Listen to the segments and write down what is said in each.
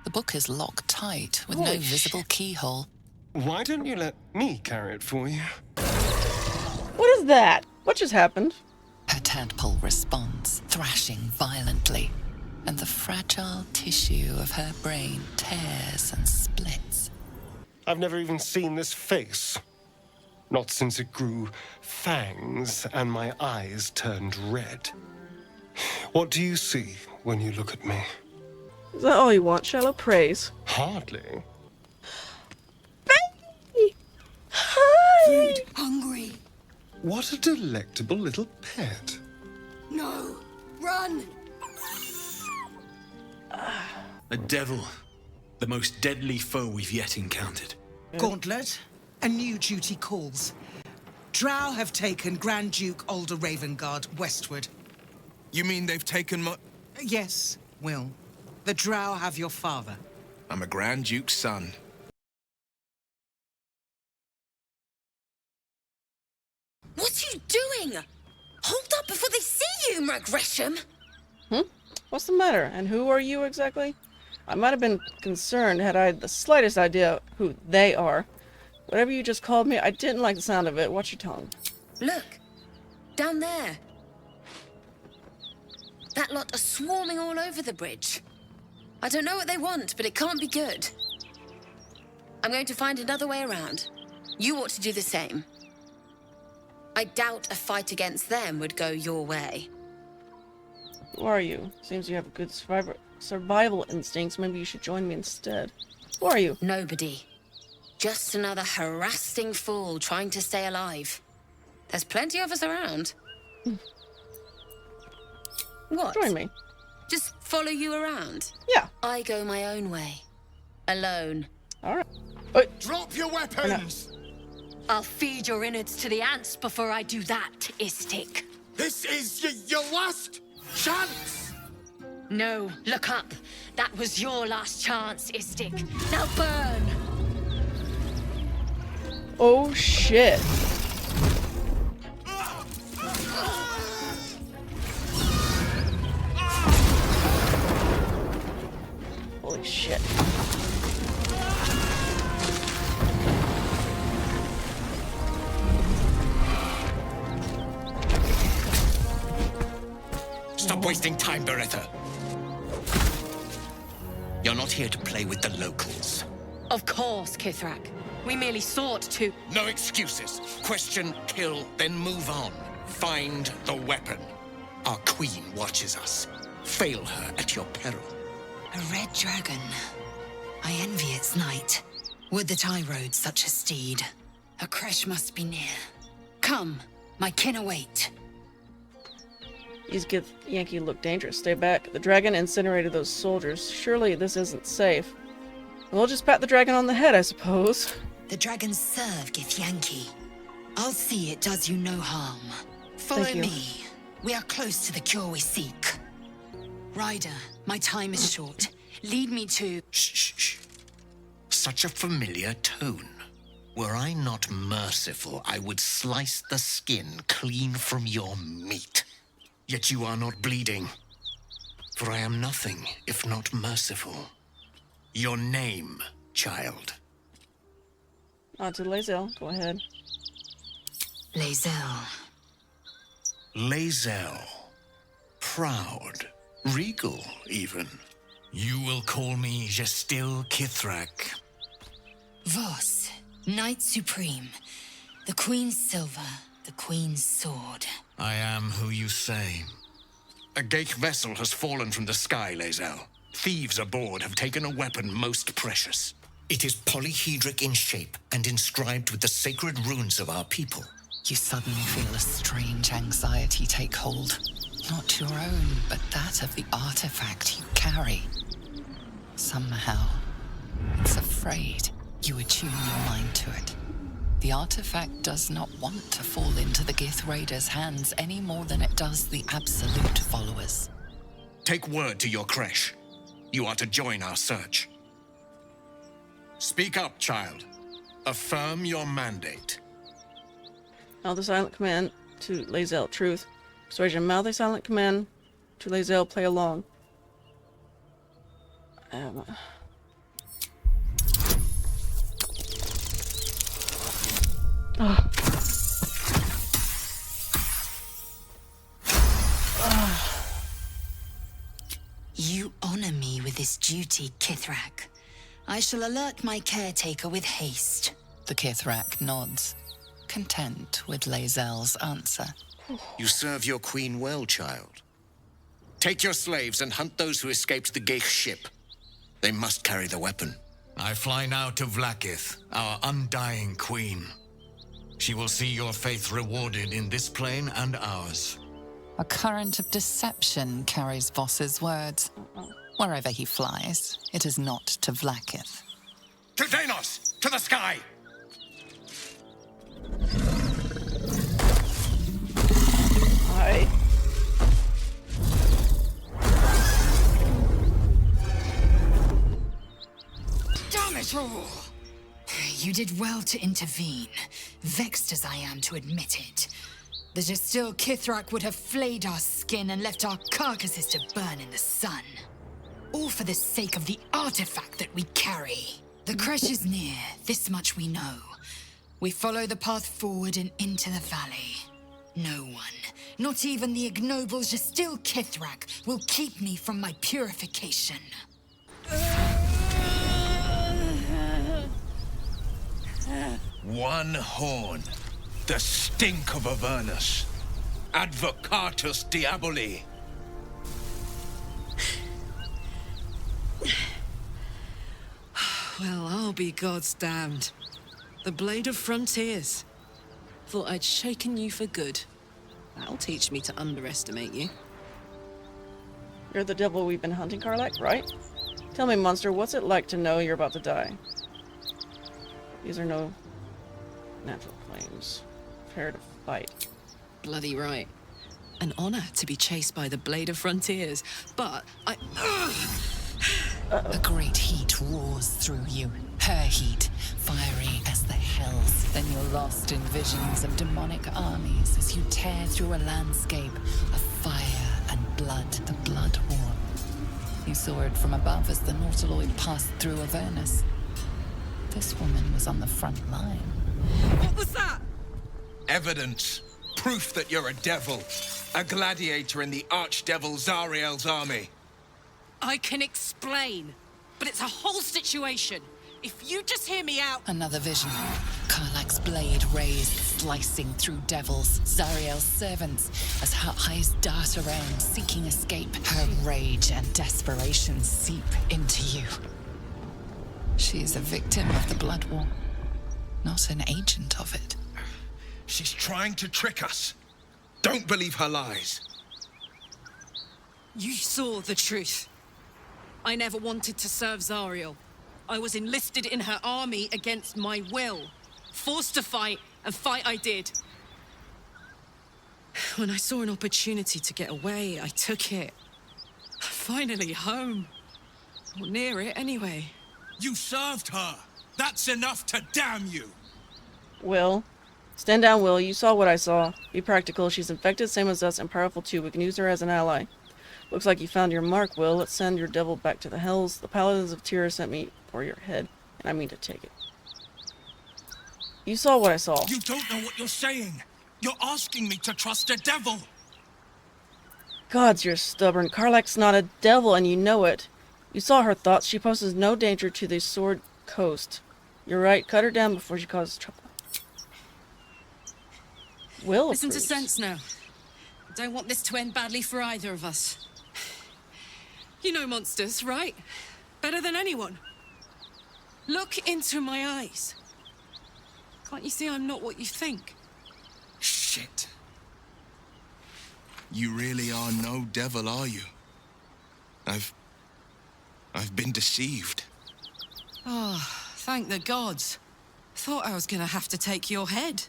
The book is locked tight, with no visible keyhole. Why don't you let me carry it for you? What is that? What just happened? Her tadpole responds, thrashing violently, and the fragile tissue of her brain tears and splits. I've never even seen this face. Not since it grew fangs and my eyes turned red. What do you see when you look at me? Is that all you want? Shallow praise. Hardly. Baby! Hi! Food hungry. What a delectable little pet. No. Run! A devil. The most deadly foe we've yet encountered. Gauntlet, a new duty calls. Drow have taken Grand Duke Alder Ravengard westward. You mean they've taken my... Yes, Wyll. The Drow have your father. I'm a Grand Duke's son. What are you doing? Hold up before they see you, Gresham. What's the matter? And who are you exactly? I might have been concerned had I had the slightest idea who they are. Whatever you just called me, I didn't like the sound of it. Watch your tongue. Look. Down there. That lot are swarming all over the bridge. I don't know what they want, but it can't be good. I'm going to find another way around. You ought to do the same. I doubt a fight against them would go your way. Who are you? Seems you have good survival instincts. Maybe you should join me instead. Who are you? Nobody. Just another harassing fool trying to stay alive. There's plenty of us around. What? Join me. Just follow you around? Yeah. I go my own way. Alone. Alright. Drop your weapons! I'll feed your innards to the ants before I do that, Istik. This is your last chance! No, look up. That was your last chance, Istik. Now burn! Oh shit. Holy shit. Stop wasting time, Beretta. You're not here to play with the locals. Of course, Kithrak. We merely sought to... No excuses. Question, kill, then move on. Find the weapon. Our queen watches us. Fail her at your peril. A red dragon. I envy its knight. Would that I rode such a steed. A crash must be near. Come, my kin await. These Githyanki look dangerous. Stay back. The dragon incinerated those soldiers. Surely this isn't safe. We'll just pat the dragon on the head, I suppose. The dragons serve Githyanki. I'll see it does you no harm. Follow me. We are close to the cure we seek. Ryder, my time is short. Lead me to... Shh. Such a familiar tone. Were I not merciful, I would slice the skin clean from your meat. Yet you are not bleeding. For I am nothing if not merciful. Your name, child. On to Lae'zel. Go ahead. Lae'zel. Lae'zel. Proud. Regal, even. You will call me Gestil Kithrak. Voss, Knight Supreme. The Queen's silver, the Queen's sword. I am who you say. A Geich vessel has fallen from the sky, Lae'zel. Thieves aboard have taken a weapon most precious. It is polyhedric in shape and inscribed with the sacred runes of our people. You suddenly feel a strange anxiety take hold. Not your own, but that of the artifact you carry. Somehow, it's afraid. You attune your mind to it. The artifact does not want to fall into the Gith Raiders' hands any more than it does the Absolute followers. Take word to your creche. You are to join our search. Speak up, child. Affirm your mandate. Mouth a silent command to Lae'zel. Truth. Persuasion. Mouth a silent command to Lae'zel. Play along. You honor me with this duty, Githrak. I shall alert my caretaker with haste. The Githrak nods, content with Lae'zel's answer. You serve your queen well, child. Take your slaves and hunt those who escaped the Geich ship. They must carry the weapon. I fly now to Vlaakith, our undying queen. She will see your faith rewarded in this plane and ours. A current of deception carries Voss's words. Wherever he flies, it is not to Vlaakith. To Danos! To the sky! Hi. Damn it all! You did well to intervene, vexed as I am to admit it. The Gestil Githrak would have flayed our skin and left our carcasses to burn in the sun. All for the sake of the artifact that we carry. The crash is near, this much we know. We follow the path forward and into the valley. No one, not even the ignoble Gestil Githrak, will keep me from my purification. One horn. The stink of Avernus. Advocatus Diaboli. Well, I'll be God's damned. The Blade of Frontiers. Thought I'd shaken you for good. That'll teach me to underestimate you. You're the devil we've been hunting, Karlach, right? Tell me, monster, what's it like to know you're about to die? These are no natural claims. Fair to fight. Bloody right. An honor to be chased by the Blade of Frontiers, but I... A great heat roars through you. Her heat, fiery as the hells. Then you're lost in visions of demonic armies as you tear through a landscape of fire and blood, the Blood War. You saw it from above as the Nautiloid passed through Avernus. This woman was on the front line. What was that? Evidence. Proof that you're a devil. A gladiator in the archdevil Zariel's army. I can explain, but it's a whole situation. If you just hear me out... Another vision. Karlach's blade raised, slicing through devils, Zariel's servants, as her eyes dart around, seeking escape. Her rage and desperation seep into you. She is a victim of the Blood War, not an agent of it. She's trying to trick us. Don't believe her lies. You saw the truth. I never wanted to serve Zariel. I was enlisted in her army against my will. Forced to fight, and fight I did. When I saw an opportunity to get away, I took it. Finally home. Or near it, anyway. You served her. That's enough to damn you. Wyll. Stand down, Wyll. You saw what I saw. Be practical. She's infected, same as us, and powerful too. We can use her as an ally. Looks like you found your mark, Wyll. Let's send your devil back to the hells. The paladins of Tyr sent me for your head, and I mean to take it. You saw what I saw. You don't know what you're saying. You're asking me to trust a devil. Gods, you're stubborn. Karlach's not a devil, and you know it. You saw her thoughts. She poses no danger to the Sword Coast. You're right. Cut her down before she causes trouble. Wyll Listen approves. to sense now. I don't want this to end badly for either of us. You know monsters, right? Better than anyone. Look into my eyes. Can't you see I'm not what you think? Shit. You really are no devil, are you? I've been deceived. Oh, thank the gods. Thought I was gonna have to take your head.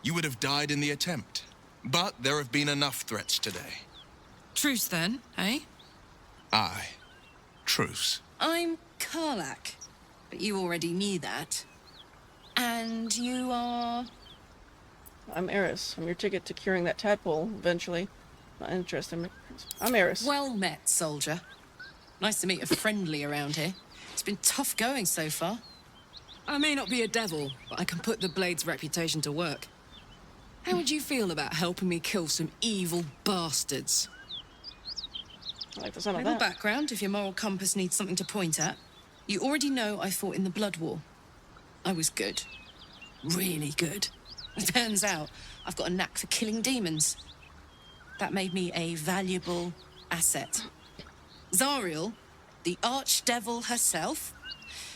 You would have died in the attempt. But there have been enough threats today. Truce then, eh? Aye. Truce. I'm Karlach, but you already knew that. And you are... I'm Eris. I'm your ticket to curing that tadpole, eventually. Not interested. I'm Eris. Well met, soldier. Nice to meet a friendly around here. It's been tough going so far. I may not be a devil, but I can put the Blade's reputation to work. How would you feel about helping me kill some evil bastards? I like the sound of Little that. background, if your moral compass needs something to point at. You already know I fought in the Blood War. I was good. Really good. It turns out I've got a knack for killing demons. That made me a valuable asset. Zariel, the archdevil herself,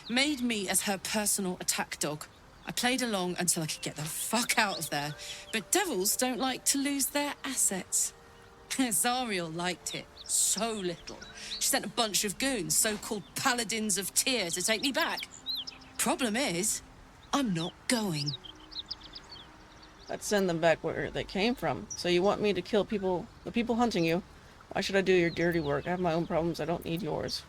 made me as her personal attack dog. I played along until I could get the fuck out of there. But devils don't like to lose their assets. Zariel liked it so little. She sent a bunch of goons, so-called paladins of Tyr, to take me back. Problem is, I'm not going. Let's send them back where they came from. So you want me to kill people, the people hunting you? Why should I do your dirty work? I have my own problems. I don't need yours.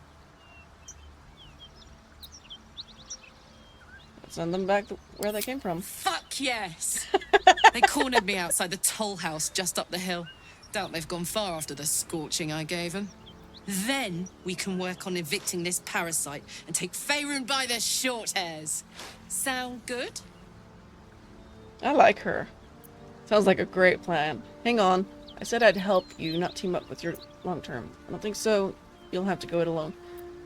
Let's send them back where they came from. Fuck yes! They cornered me outside the toll house just up the hill. Doubt they've gone far after the scorching I gave them. Then we can work on evicting this parasite and take Faerun by the short hairs. Sound good? I like her. Sounds like a great plan. Hang on. I said I'd help you, not team up with your long term. I don't think so. You'll have to go it alone.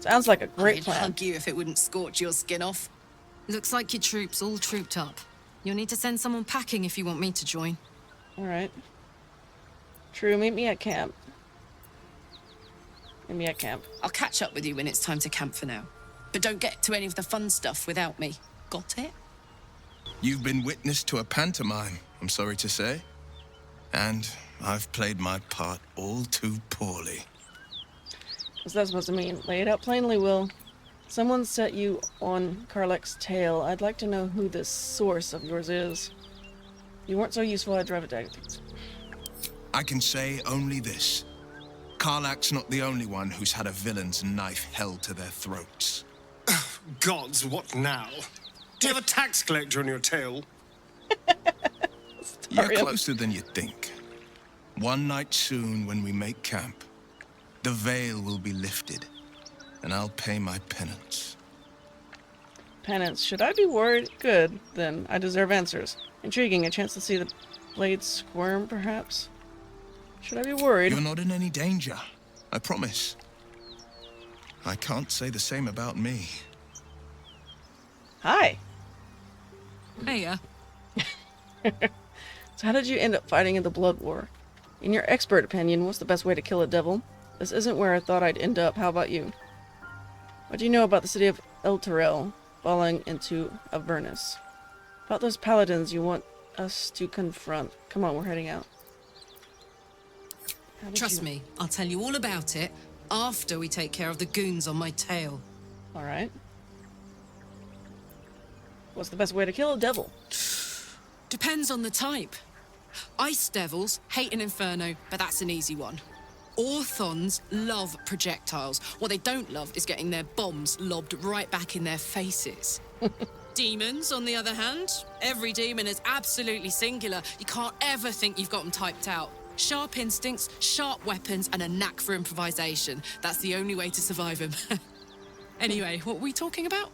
Sounds like a great I'd plan. hug you if it wouldn't scorch your skin off. Looks like your troops all trooped up. You'll need to send someone packing if you want me to join. Alright. True, meet me at camp. Meet me at camp. I'll catch up with you when it's time to camp for now. But don't get to any of the fun stuff without me. Got it? You've been witness to a pantomime, I'm sorry to say. And I've played my part all too poorly. What's that supposed to mean? Lay it out plainly, Wyll. Someone set you on Karlach's tail. I'd like to know who this source of yours is. You weren't so useful, I'd drive it down. I can say only this. Karlach's not the only one who's had a villain's knife held to their throats. Gods, what now? Do you have a tax collector on your tail? You're closer than you think. One night soon, when we make camp, the veil will be lifted, and I'll pay my penance. Penance. Should I be worried? Good, then. I deserve answers. Intriguing. A chance to see the blade squirm, perhaps? Should I be worried? You're not in any danger, I promise. I can't say the same about me. Hi. Hiya. So how did you end up fighting in the Blood War? In your expert opinion, what's the best way to kill a devil? This isn't where I thought I'd end up. How about you? What do you know about the city of Elturel falling into Avernus? About those paladins you want us to confront. Come on, we're heading out. Trust me, I'll tell you all about it after we take care of the goons on my tail. Alright. What's the best way to kill a devil? Depends on the type. Ice devils hate an inferno, but that's an easy one. Orthons love projectiles. What they don't love is getting their bombs lobbed right back in their faces. Demons, on the other hand, every demon is absolutely singular. You can't ever think you've got them typed out. Sharp instincts, sharp weapons, and a knack for improvisation. That's the only way to survive them. Anyway, what were we talking about?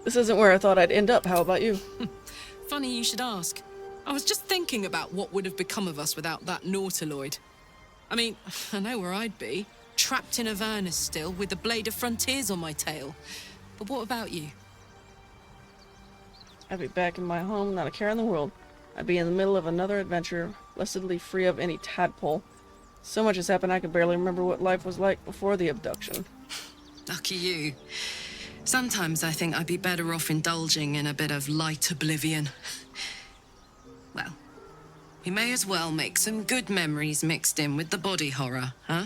This isn't where I thought I'd end up. How about you? Funny you should ask. I was just thinking about what would have become of us without that Nautiloid. I mean, I know where I'd be. Trapped in Avernus still, with the Blade of Frontiers on my tail. But what about you? I'd be back in my home, not a care in the world. I'd be in the middle of another adventure, blessedly free of any tadpole. So much has happened I can barely remember what life was like before the abduction. Lucky you. Sometimes I think I'd be better off indulging in a bit of light oblivion. Well, we may as well make some good memories mixed in with the body horror, huh?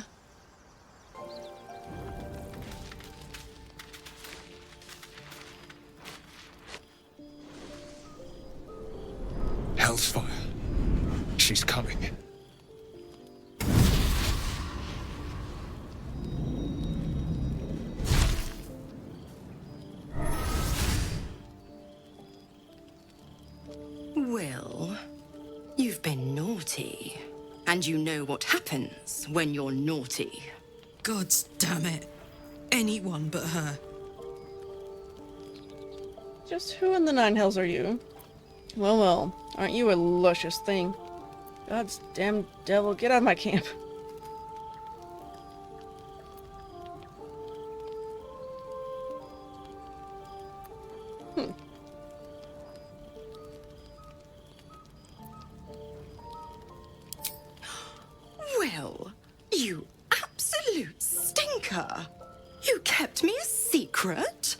Hell's fire. She's coming. Wyll, you've been naughty. And you know what happens when you're naughty. God damn it. anyone but her. Just who in the nine hells are you? Well, well, aren't you a luscious thing? God's damn devil, get out of my camp. Wyll, you absolute stinker. You kept me a secret?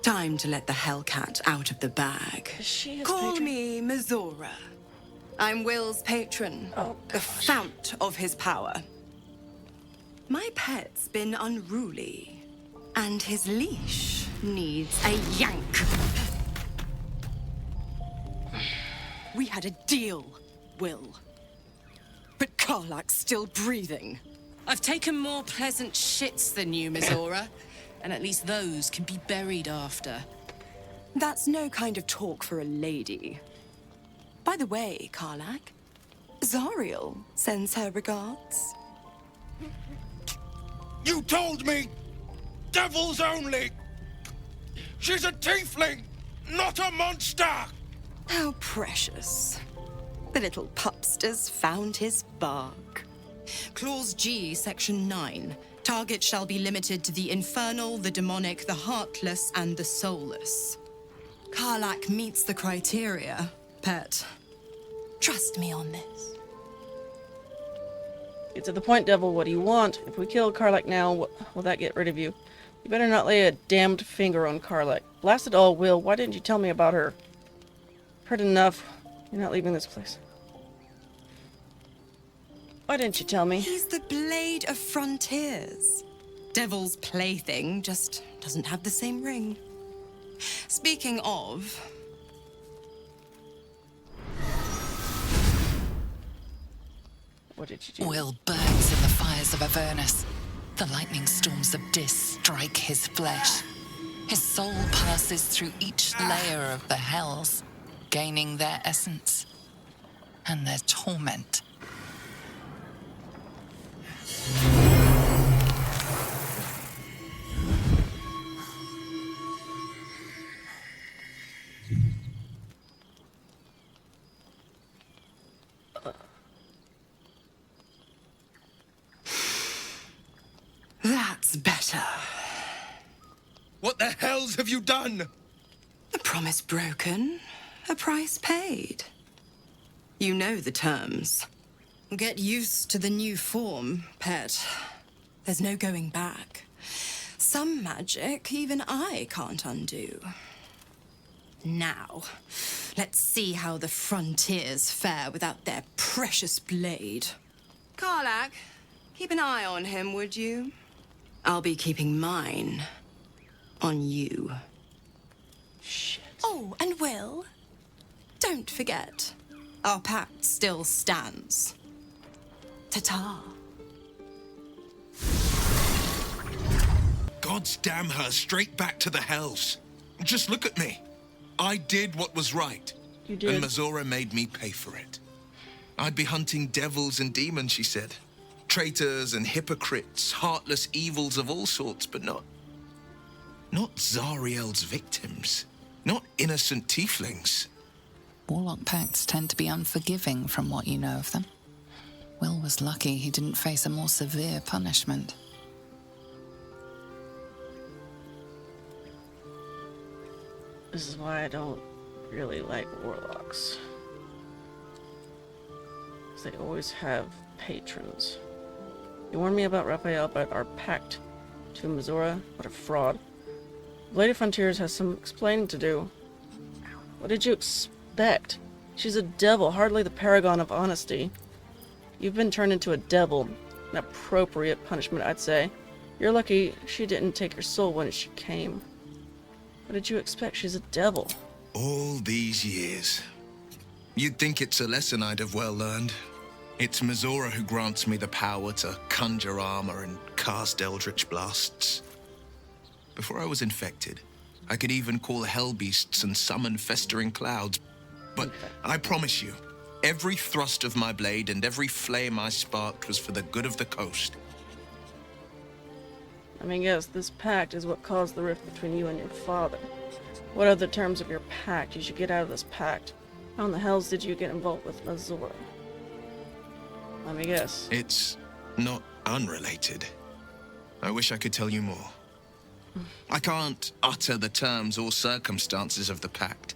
Time to let the Hellcat out of the bag. Call me Mizora. I'm Wyll's patron, the fount of his power. My pet's been unruly, and his leash needs a yank. We had a deal, Wyll. But Karlach's still breathing. I've taken more pleasant shits than you, Mizora. And at least those can be buried after. That's no kind of talk for a lady. By the way, Karlach, Zariel sends her regards. You told me! Devils only! She's a tiefling, not a monster! How precious. The little pupster's found his bark. Clause G, Section 9. Target shall be limited to the infernal, the demonic, the heartless, and the soulless. Karlach meets the criteria, pet. Trust me on this. Get to the point, devil. What do you want? If we kill Karlach now, will that get rid of you? You better not lay a damned finger on Karlach. Blast it all, Wyll. Why didn't you tell me about her? Heard enough. You're not leaving this place. Why didn't you tell me? He's the Blade of Frontiers. Devil's plaything, just doesn't have the same ring. Speaking of... What did you do? Wyll burns in the fires of Avernus. The lightning storms of Dis strike his flesh. His soul passes through each layer of the hells, gaining their essence and their torment. That's better. What the hells have you done? A promise broken, a price paid. You know the terms. Get used to the new form, pet. There's no going back. Some magic even I can't undo. Now, let's see how the frontiers fare without their precious blade. Karlach, keep an eye on him, would you? I'll be keeping mine on you. Shit. Oh, and Wyll, don't forget, our pact still stands. Ta-ta. God's damn her straight back to the hells. Just look at me. I did what was right. You did. And Mizora made me pay for it. I'd be hunting devils and demons, she said. Traitors and hypocrites, heartless evils of all sorts, but not Zariel's victims. Not innocent tieflings. Warlock pacts tend to be unforgiving from what you know of them. Wyll was lucky he didn't face a more severe punishment. This is why I don't really like warlocks. Because they always have patrons. You warned me about Raphael, but our pact to Mizora, what a fraud. Blade of Frontiers has some explaining to do. What did you expect? She's a devil, hardly the paragon of honesty. You've been turned into a devil. An appropriate punishment, I'd say. You're lucky she didn't take your soul when she came. What did you expect? She's a devil. All these years. You'd think it's a lesson I'd have well learned. It's Mizora who grants me the power to conjure armor and cast eldritch blasts. Before I was infected, I could even call hell beasts and summon festering clouds. But I promise you, every thrust of my blade and every flame I sparked was for the good of the coast. I mean, yes, this pact is what caused the rift between you and your father. What are the terms of your pact? You should get out of this pact. How in the hells did you get involved with Azora? Let me guess. It's not unrelated. I wish I could tell you more. I can't utter the terms or circumstances of the pact.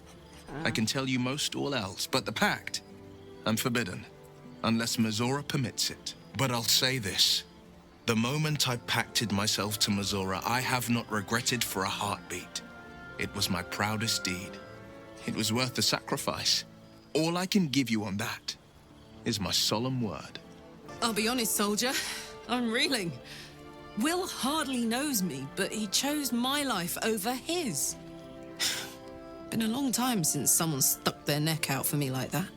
I can tell you most all else, but the pact, I'm forbidden, unless Mazora permits it. But I'll say this. The moment I pacted myself to Mazora, I have not regretted for a heartbeat. It was my proudest deed. It was worth the sacrifice. All I can give you on that is my solemn word. I'll be honest, soldier. I'm reeling. Wyll hardly knows me, but he chose my life over his. Been a long time since someone stuck their neck out for me like that.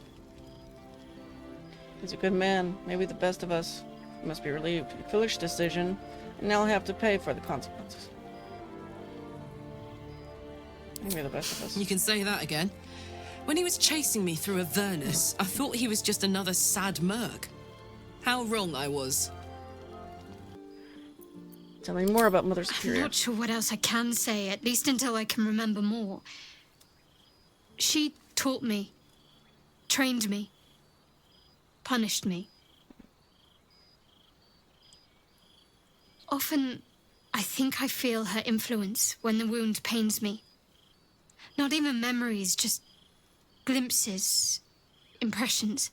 He's a good man, maybe the best of us. You must be relieved. A foolish decision, and now I'll have to pay for the consequences. Maybe the best of us. You can say that again. When he was chasing me through Avernus, I thought he was just another sad merc. How wrong I was. Tell me more about Mother Superior. I'm not sure what else I can say, at least until I can remember more. She taught me, trained me, punished me. Often, I think I feel her influence when the wound pains me. Not even memories, just glimpses, impressions.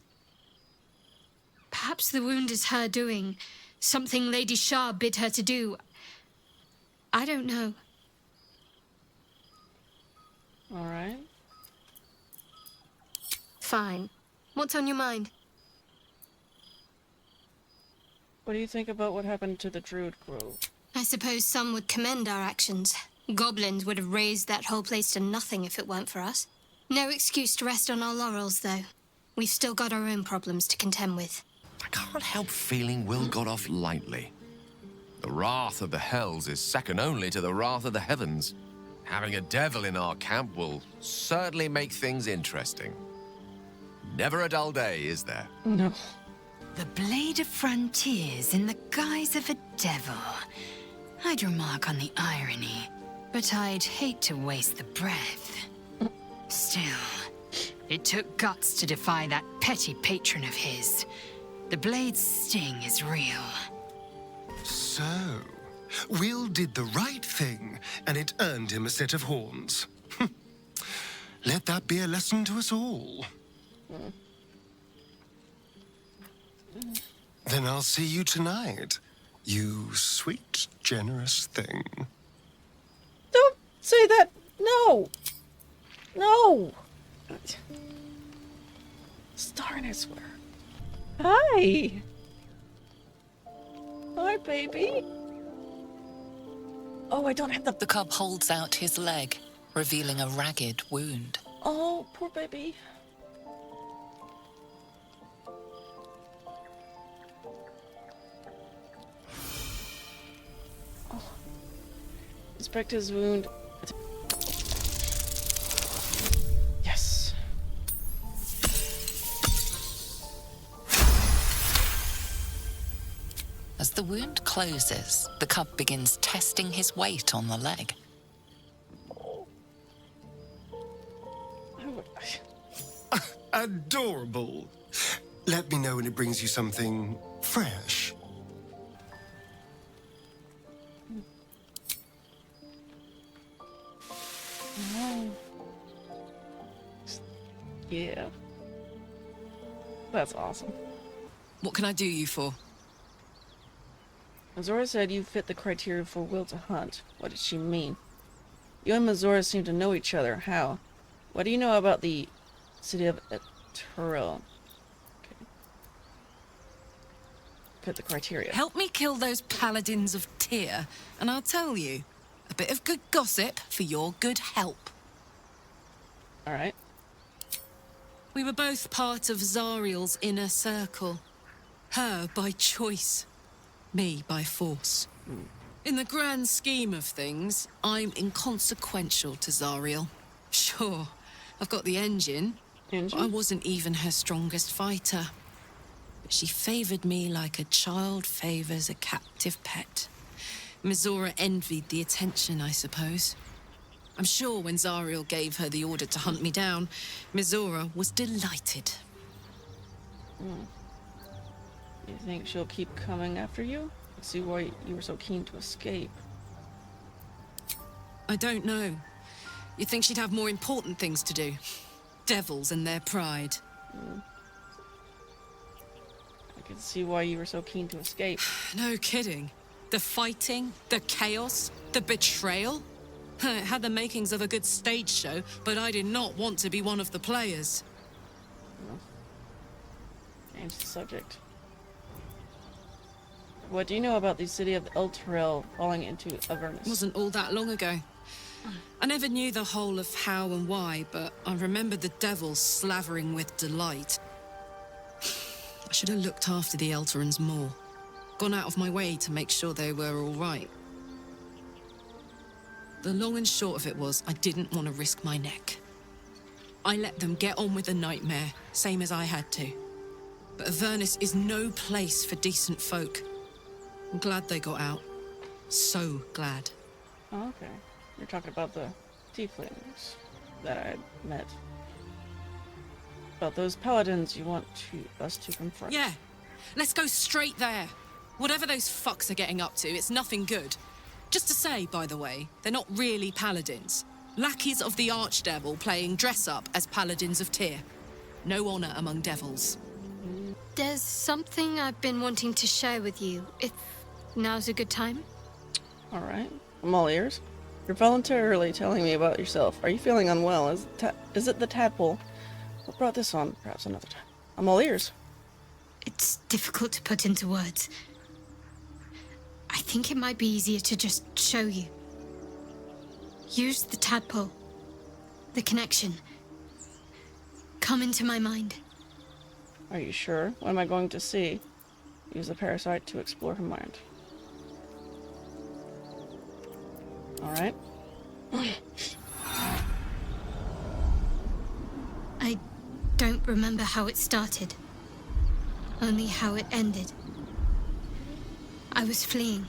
Perhaps the wound is her doing, something Lady Shah bid her to do. I don't know. All right. Fine. What's on your mind? What do you think about what happened to the Druid Grove? I suppose some would commend our actions. Goblins would have raised that whole place to nothing if it weren't for us. No excuse to rest on our laurels, though. We've still got our own problems to contend with. I can't help feeling Wyll got off lightly. The wrath of the hells is second only to the wrath of the heavens. Having a devil in our camp will certainly make things interesting. Never a dull day, is there? No. The Blade of Frontiers in the guise of a devil. I'd remark on the irony, but I'd hate to waste the breath. Still, it took guts to defy that petty patron of his. The Blade's sting is real. So, Wyll did the right thing, and it earned him a set of horns. Let that be a lesson to us all. Then I'll see you tonight, you sweet, generous thing. Don't say that! No! No! Starn, I swear. Hi! Hi, baby. Oh, I don't have the... The cub holds out his leg, revealing a ragged wound. Oh, poor baby. Oh. Inspect his wound. Yes. As the wound closes, the cub begins testing his weight on the leg. Adorable. Let me know when it brings you something fresh. Yeah. That's awesome. What can I do you for? Mazora said you fit the criteria for Wyll to hunt. What did she mean? You and Mazora seem to know each other. How? What do you know about the city of Eturil? Okay. Fit the criteria. Help me kill those paladins of Tyr, and I'll tell you. A bit of good gossip for your good help. Alright. We were both part of Zariel's inner circle. Her by choice. Me by force. In the grand scheme of things, I'm inconsequential to Zariel. Sure, I've got the engine, but I wasn't even her strongest fighter. But she favored me like a child favors a captive pet. Mizora envied the attention, I suppose. I'm sure when Zariel gave her the order to hunt me down, Mizora was delighted. You think she'll keep coming after you? Let's see why you were so keen to escape. I don't know. You'd think she'd have more important things to do. Devils and their pride. I can see why you were so keen to escape. No kidding. The fighting, the chaos, the betrayal. It had the makings of a good stage show, but I did not want to be one of the players. Change the subject. What do you know about the city of Elturel falling into Avernus? Wasn't all that long ago. I never knew the whole of how and why, but I remember the devils slavering with delight. I should have looked after the Elturans more. Gone out of my way to make sure they were all right. The long and short of it was, I didn't want to risk my neck. I let them get on with the nightmare, same as I had to. But Avernus is no place for decent folk. I'm glad they got out. So glad. Oh, okay. You're talking about the tieflings that I met. About those paladins you want us to confront. Yeah. Let's go straight there. Whatever those fucks are getting up to, it's nothing good. Just to say, by the way, they're not really paladins. Lackeys of the Archdevil playing dress-up as paladins of Tyr. No honor among devils. There's something I've been wanting to share with you, if now's a good time. Alright, I'm all ears. You're voluntarily telling me about yourself. Are you feeling unwell? Is it the tadpole? What brought this on? Perhaps another time. I'm all ears. It's difficult to put into words. I think it might be easier to just show you. Use the tadpole. The connection. Come into my mind. Are you sure? What am I going to see? Use the parasite to explore her mind. Alright. I don't remember how it started. Only how it ended. I was fleeing.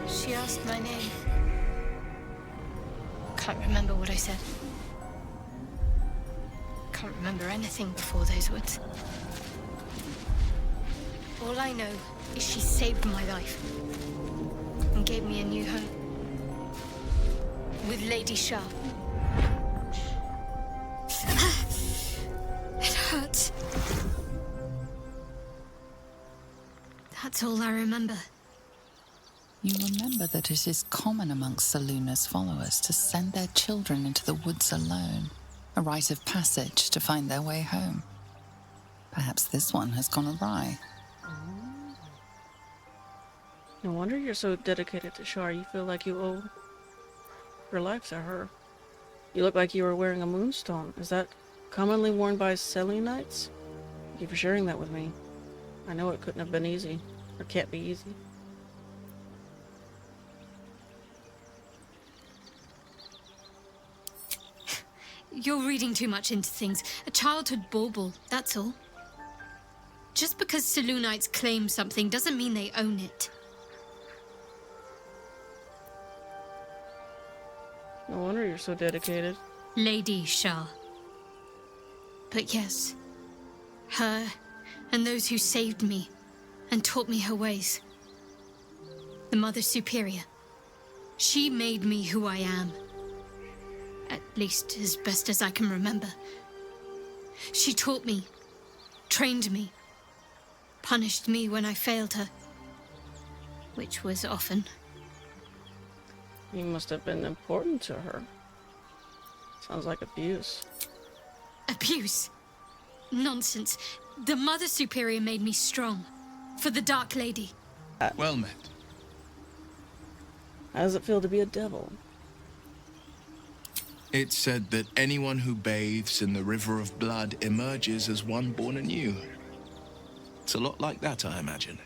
She asked my name. Can't remember what I said. Can't remember anything before those words. All I know is she saved my life and gave me a new home with Lady Shah. It hurts. That's all I remember. You remember that it is common amongst Selûne's followers to send their children into the woods alone, a rite of passage to find their way home. Perhaps this one has gone awry. No wonder you're so dedicated to Shar. You feel like you owe your life to her. You look like you were wearing a moonstone. Is that commonly worn by Selûnites? Thank you for sharing that with me. I know it couldn't have been easy, or can't be easy. You're reading too much into things. A childhood bauble, that's all. Just because Selûnites claim something doesn't mean they own it. No wonder you're so dedicated. Lady Shah. But yes, her and those who saved me and taught me her ways. The Mother Superior. She made me who I am. At least as best as I can remember. She taught me, trained me, punished me when I failed her. Which was often. You must have been important to her. Sounds like abuse. Abuse? Nonsense. The Mother Superior made me strong. For the Dark Lady. Well met. How does it feel to be a devil? It's said that anyone who bathes in the river of blood emerges as one born anew. It's a lot like that, I imagine.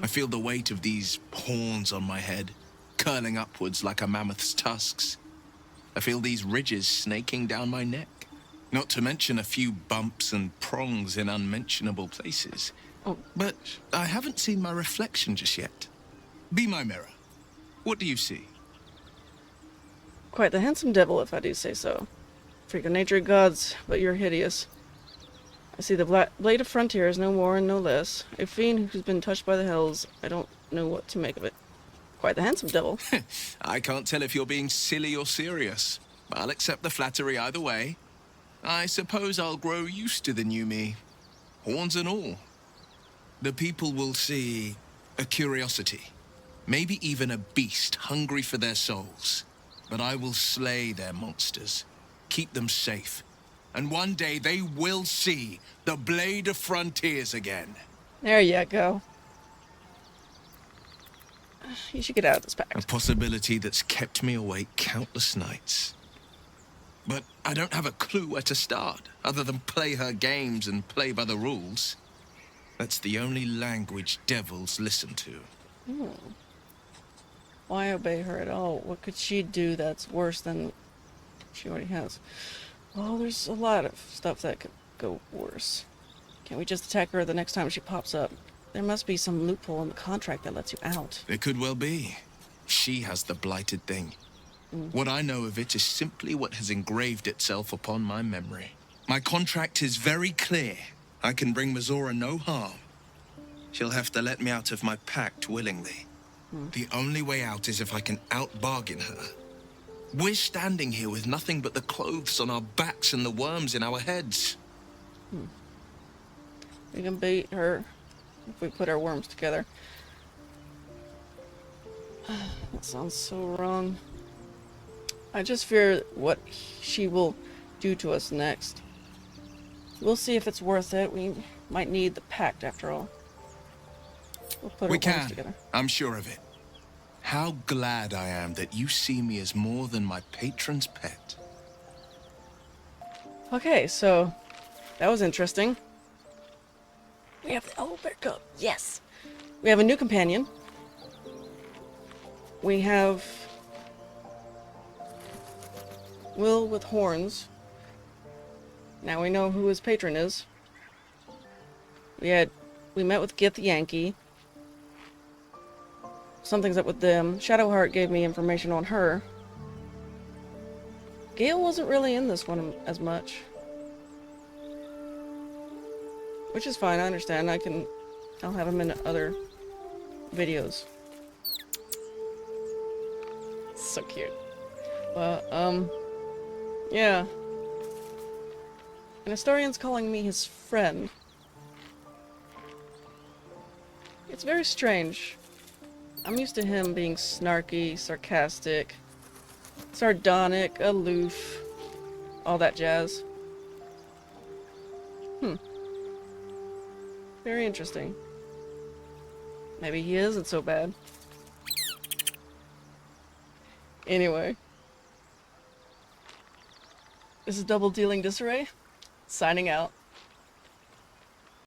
I feel the weight of these horns on my head, curling upwards like a mammoth's tusks. I feel these ridges snaking down my neck. Not to mention a few bumps and prongs in unmentionable places. But I haven't seen my reflection just yet. Be my mirror. What do you see? Quite the handsome devil, if I do say so. Freak of nature gods, but you're hideous. I see the blade of frontier is no more and no less. A fiend who's been touched by the hells. I don't know what to make of it. Quite the handsome devil. I can't tell if you're being silly or serious. I'll accept the flattery either way. I suppose I'll grow used to the new me. Horns and all. The people will see a curiosity. Maybe even a beast hungry for their souls. But I will slay their monsters. Keep them safe. And one day they will see the Blade of Frontiers again. There you go. You should get out of this pact. A possibility that's kept me awake countless nights. But I don't have a clue where to start, other than play her games and play by the rules. That's the only language devils listen to. Why obey her at all? What could she do that's worse than she already has? Well, there's a lot of stuff that could go worse. Can't we just attack her the next time she pops up? There must be some loophole in the contract that lets you out. It could well be. She has the blighted thing. What I know of it is simply what has engraved itself upon my memory. My contract is very clear. I can bring Mizora no harm. She'll have to let me out of my pact willingly. The only way out is if I can out-bargain her. We're standing here with nothing but the clothes on our backs and the worms in our heads. We can beat her if we put our worms together. That sounds so wrong. I just fear what she will do to us next. We'll see if it's worth it. We might need the pact after all. We'll put our worms together. I'm sure of it. How glad I am that you see me as more than my patron's pet. Okay, so that was interesting. We have the owlbear cub. Yes. We have a new companion. We have Wyll with horns. Now we know who his patron is. We met with Githyanki. Something's up with them. Shadowheart gave me information on her. Gale wasn't really in this one as much. Which is fine, I understand. I'll have him in other videos. So cute. Well, yeah. An historian's calling me his friend. It's very strange. I'm used to him being snarky, sarcastic, sardonic, aloof, all that jazz. Very interesting. Maybe he isn't so bad. Anyway. This is Double Dealing Disarray, signing out.